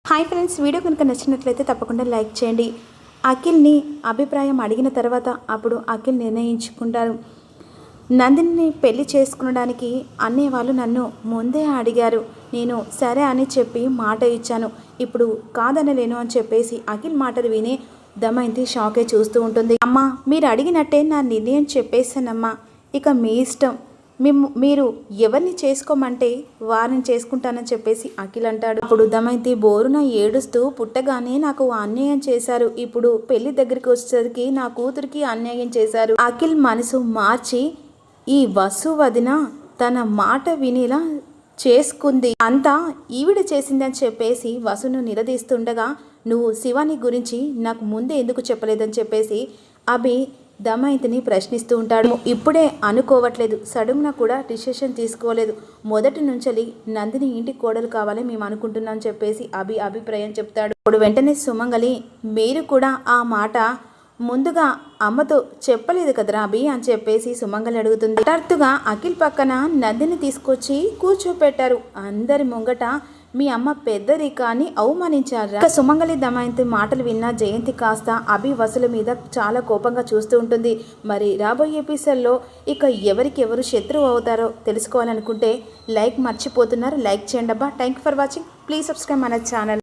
Hi friends, video కనుక నచ్చినట్లయితే తప్పకుండా లైక్ చేయండి. అఖిల్ని అభిప్రాయం అడిగిన తర్వాత అప్పుడు అఖిల్ నిర్ణయించుకుంటారు. నందిని పెళ్లి చేసుకునడానికి అన్నయ్య వాళ్ళు నన్ను ముందే అడిగారు. నేను సరే అని చెప్పి మాట ఇచ్చాను. ఇప్పుడు కాదనలేను అని చెప్పేసి అఖిల్ మాటలు విని దమయంతి షాకే చూస్తూ ఉంటుంది. అమ్మా, మీరు అడిగినట్టే నా నిర్ణయం చెప్పేశానమ్మా. ఇక మీ ఇష్టం. మీరు ఎవరిని చేసుకోమంటే వారిని చేసుకుంటానని చెప్పేసి అఖిల్ అంటాడు. అప్పుడు దమయంతి బోరున ఏడుస్తూ, పుట్టగానే నాకు అన్యాయం చేశారు, ఇప్పుడు పెళ్లి దగ్గరికి వచ్చేసరికి నా కూతురికి అన్యాయం చేశారు. అఖిల్ మనసు మార్చి ఈ వసు వదిన తన మాట వినేలా చేసుకుంది, అంతా ఈవిడ చేసిందని చెప్పేసి వసును నిలదీస్తుండగా, నువ్వు శివాని గురించి నాకు ముందే ఎందుకు చెప్పలేదని చెప్పేసి అభి దమయంతిని ప్రశ్నిస్తూ ఉంటాడు. ఇప్పుడే అనుకోవట్లేదు, సడన్గా కూడా డిసిషన్ తీసుకోలేదు, మొదటి నుంచి నందిని ఇంటి కోడలు కావాలని మేము అనుకుంటున్నాం చెప్పేసి అభిప్రాయం చెప్తాడు. ఇప్పుడు వెంటనే సుమంగలి, మీరు కూడా ఆ మాట ముందుగా అమ్మతో చెప్పలేదు కదరా అభి అని చెప్పేసి సుమంగలి అడుగుతుంది. హఠాత్తుగా అఖిల్ పక్కన నందిని తీసుకొచ్చి కూర్చోపెట్టారు. అందరి ముంగట మీ అమ్మ పెద్దరికాన్ని అవమానించారా? ఇక సుమంగలి దమయంతి మాటలు విన్న జయంతి కాస్త అభి వసుల మీద చాలా కోపంగా చూస్తూ ఉంటుంది. మరి రాబోయే ఎపిసోడ్లో ఇక ఎవరికి ఎవరు శత్రువు అవుతారో తెలుసుకోవాలనుకుంటే లైక్ మర్చిపోతున్నారు, లైక్ చేయండి అబ్బా. Thank you for watching. Please subscribe మన ఛానల్.